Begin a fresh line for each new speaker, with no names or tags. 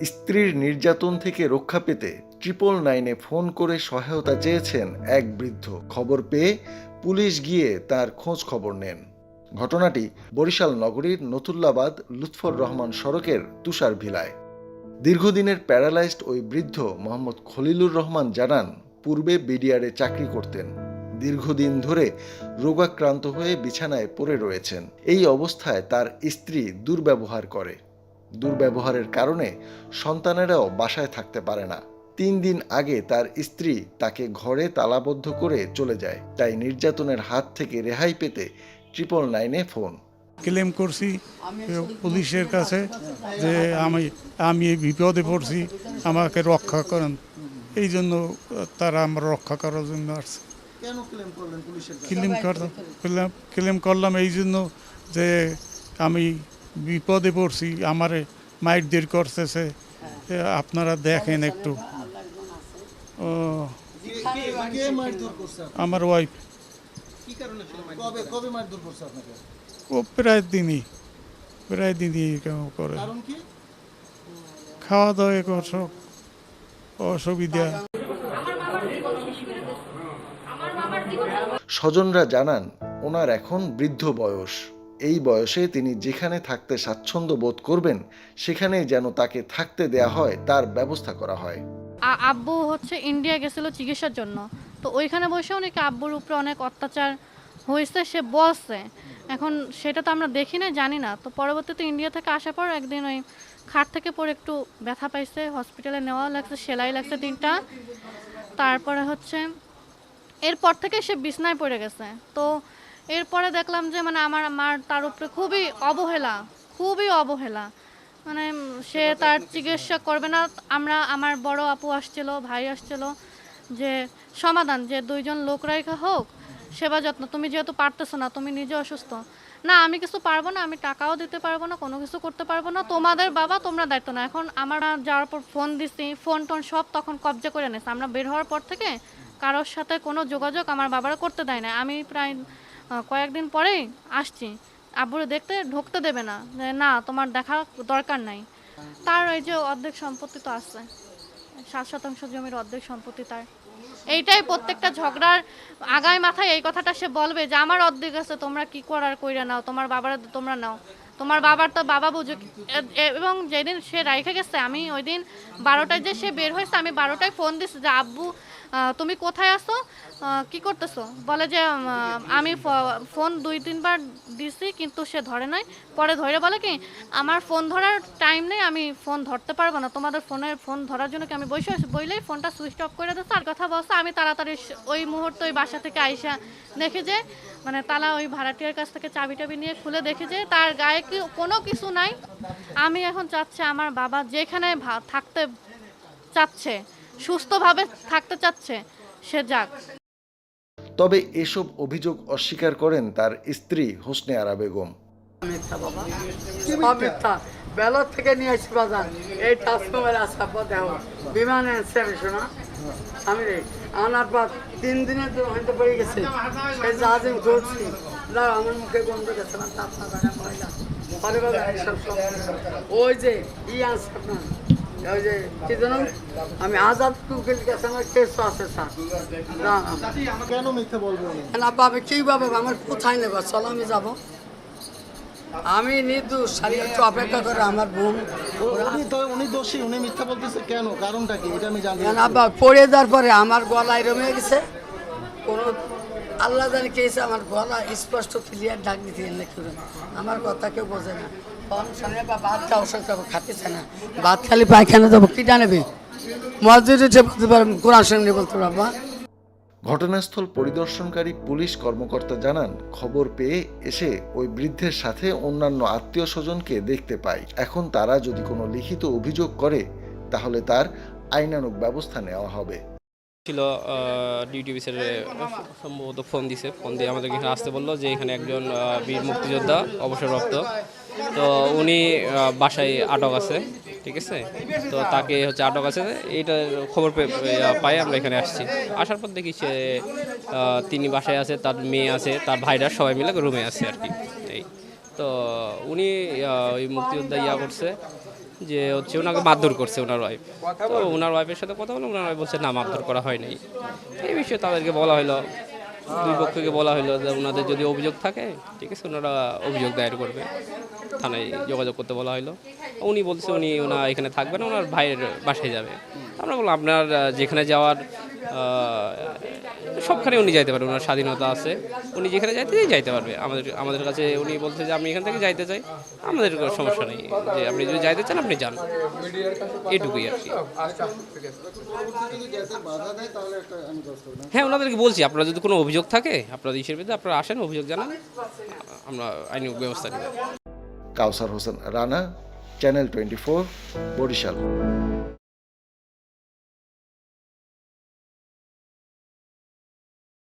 স্ত্রীর নির্যাতন থেকে রক্ষা পেতে 999-এ ফোন করে সহায়তা চেয়েছেন এক বৃদ্ধ। খবর পেয়ে পুলিশ গিয়ে তার খোঁজ খবর নেন। ঘটনাটি বরিশাল নগরীর নতুল্লাবাদ লুৎফর রহমান সড়কের তুষার ভিলায়। দীর্ঘদিনের প্যারালাইজড ওই বৃদ্ধ মোহাম্মদ খলিলুর রহমান জানান, পূর্বে বিডিআরে চাকরি করতেন। দীর্ঘদিন ধরে রোগাক্রান্ত হয়ে বিছানায় পড়ে রয়েছেন। এই অবস্থায় তার স্ত্রী দুর্ব্যবহার করে। দুর্ব্যবহারের কারণে সন্তানেরাও বাসায় থাকতে পারে না। 3 দিন আগে তার স্ত্রী তাকে ঘরে তালাবদ্ধ করে চলে যায়। তাই নির্যাতনের হাত থেকে রেহাই পেতে 999-এ ফোন।
ক্লেম করছি পুলিশের কাছে যে আমি এই বিপদে পড়ছি, আমাকে রক্ষা করেন। এই জন্য তারা আমরা রক্ষা করার জন্য আসছে।
কেন ক্লেম করলেন পুলিশের কাছে?
ক্লেম করলাম এই জন্য যে আমি বিপদে পড়ছি, আমারে মাইটদের করতেছে, আপনারা দেখেন একটু।
কে মারধর করছে?
আমার ওয়াইফ।
কি কারণে কবে মারধর করছে আপনাকে?
ও প্রায় দিনই কেমন করে।
কারণ কি?
খাওয়া দাওয়া সব অসুবিধা।
স্বজনরা জানান, ওনার এখন বৃদ্ধ বয়স। এই বয়সে তিনি যেখানে থাকতে স্বাচ্ছন্দ্য বোধ করবেন সেখানেই যেন তাকে থাকতে দেয়া হয়, তার ব্যবস্থা করা হয়।
আব্বু হচ্ছে ইন্ডিয়া গেছিল চিকিৎসার জন্য, তো ওইখানে বসে অনেক আব্বুর উপরে অনেক অত্যাচার হয়েছে, সে বলছে। এখন সেটা তো আমরা দেখি না, জানি না। তো পরবর্তীতে ইন্ডিয়া থেকে আসার পর একদিন ওই খাট থেকে পরে একটু ব্যথা পাইছে, হসপিটালে নেওয়া লাগছে, সেলাই লাগছে 3টা। তারপরে হচ্ছে এরপর থেকে সে বিছনায় পড়ে গেছে। তো এরপরে দেখলাম যে মানে আমার মার তার উপরে খুবই অবহেলা। মানে সে তার চিকিৎসা করবে না। আমার বড় আপু আসছিল, ভাই আসছিল, যে সমাধান যে 2জন লোক রাখা হোক, সেবা যত্ন। তুমি যেহেতু পারতেছো না, তুমি নিজে অসুস্থ, না আমি কিছু পারবো না, আমি টাকাও দিতে পারবো না, কোনো কিছু করতে পারবো না, তোমাদের বাবা তোমরা দায়িত্ব না। এখন আমরা যাওয়ার পর ফোন দিছি, ফোন টোন সব তখন কবজা করে নিয়েছে। আমরা বের হওয়ার পর থেকে কারোর সাথে কোনো যোগাযোগ আমার বাবারা করতে দেয় না। আমি প্রায় কয়েকদিন পরেই আসছি, আব্বুরে দেখতে ঢুকতে দেবে না, যে না তোমার দেখা দরকার নাই। তার এই যে অর্ধেক সম্পত্তি তো আছে, 7% জমির অর্ধেক সম্পত্তি তার। এইটাই প্রত্যেকটা ঝগড়ার আগায় মাথায় এই কথাটা সে বলবে যে আমার অর্ধেক আছে, তোমরা কি করার কইরা নাও, তোমার বাবারা তোমরা নাও, তোমার বাবার তো বাবা বুঝুক। এবং যেদিন সে রাইখে গেছে, আমি ওই দিন 12টায় যে সে বের হয়েছে, আমি 12টায় ফোন দিছি যে আব্বু তুমি কোথায় আছো, কি করতেছো? বলে যে আমি ফোন 2-3 বার দিছি কিন্তু সে ধরে নাই। পরে ধরে বলে কি, আমার ফোন ধরার টাইম নেই, আমি ফোন ধরতে পারবো না, তোমাদের ফোন ধরার জন্য কি আমি বইলেই ফোনটা সুইচ অফ করে দিচ্ছে। আর কথা বলছে, আমি তাড়াতাড়ি ওই মুহূর্তে ওই বাসা থেকে আইসা দেখি যে মানে তালা ওই ভাড়াটিয়ার কাছ থেকে চাবি নিয়ে খুলে দেখি যে তার গায়ে কি কোনো কিছু নাই। আমি এখন চাচ্ছি আমার বাবা যেখানে থাকতে চাচ্ছে, সুস্থভাবে থাকতে চাচ্ছে, সে যাক।
তবে এসব অভিযোগ অস্বীকার করেন তার স্ত্রী হোসনে আরা বেগম।
মিথ্যা বাবা, সব মিথ্যা। বেলার থেকে নিয়ে আসছি বাজার, এই ট্রান্সফর্মার আসার পর দেখো বিমানে এসছে। আমি শোনা আমি রে আনার পর 3 দিনের জন্য হয়তো পড়ে গেছে, সেই জাহাজে ঘুরছি, আমার মুখে গন্ধ গেছে না, তার ময়লা পরে ওই যে আনছে আপনার, ওই যে কি জানো, আমি আজাদ টুকেল গেছে, আমার কেস আছে স্যার।
কেন মিথ্যা বলবো
না পাবে কিভাবে, আমার কোথায় নেব, চলো আমি যাবো। আমি নির্দোষ, একটু অপেক্ষা করে আমার বোন।
উনি দোষী, উনি মিথ্যা বলতেছে কেন, কারণটা কি এটা আমি জানি না।
আব্বা পড়ে যাওয়ার পরে আমার গলায় রমে গেছে, কোনো আল্লাহ জানি কে এসে আমার গলা স্পষ্ট ক্লিয়ার ডাক দিতে করে, আমার কথা কেউ বোঝে না। ভাত খাওয়া খাতেছে না, ভাত খালি পায়খানা যাবো, কি জানাবে মসজিদে বলতে পারবো, কোরআন সঙ্গে বলতে পারবা।
ঘটনাস্থল পরিদর্শনকারী পুলিশ কর্মকর্তা জানান, খবর পেয়ে এসে ওই বৃদ্ধের সাথে অন্যান্য আত্মীয় স্বজনকে দেখতে পায়। এখন তারা যদি কোনো লিখিত অভিযোগ করে তাহলে তার আইনানুগ ব্যবস্থা নেওয়া হবে।
ছিল ডিউটি অফিসারে সম্ভবত ফোন দিয়ে আমাদেরকে এখানে আসতে বললো যে এখানে একজন বীর মুক্তিযোদ্ধা অবসরপ্রাপ্ত, তো উনি বাসায় আটক আছে, ঠিক আছে, তো তাকে হচ্ছে আটক আছে, এইটার খবর পাই আমরা এখানে আসছি। আসার পর দেখি তিনি বাসায় আছে, তার মেয়ে আছে, তার ভাইরা সবাই মিলে রুমে আছে আর কি। এই তো উনি ওই মুক্তিযোদ্ধা ইয়া করছে যে হচ্ছে ওনাকে মারধর করছে ওনার ওয়াইফ। তো ওনার ওয়াইফের সাথে কথা বলে ওনার ওয়াইফ বলছে না, মারধর করা হয় নাই। এই বিষয়ে তাদেরকে বলা হলো, দুই পক্ষকে বলা হলো যে ওনাদের যদি অভিযোগ থাকে ঠিক আছে ওনারা অভিযোগ দায়ের করবে, থানায় যোগাযোগ করতে বলা হলো। উনি বলছে ওনা এখানে থাকবে না, ওনার ভাইয়ের বাসায় যাবে। আমরা বললাম আপনার যেখানে যাওয়ার সবখানে উনি যাইতে পারবে, ওনার স্বাধীনতা আছে, উনি যেখানে যাইতে পারবে। আমাদের কাছে উনি বলছে যে আমি এখান থেকে যাইতে চাই, আমাদের কোনো সমস্যা নেই, যে আপনি যদি যাইতে চান আপনি যান, এটুকুই আর কি। হ্যাঁ, ওনাদেরকে বলছি আপনারা যদি কোনো অভিযোগ থাকে আপনাদের ইসের বিরুদ্ধে আপনারা আসেন, অভিযোগ জানান, আমরা আইনি ব্যবস্থা নেব।
কাউসার হোসেন রানা, চ্যানেল 24, বরিশাল।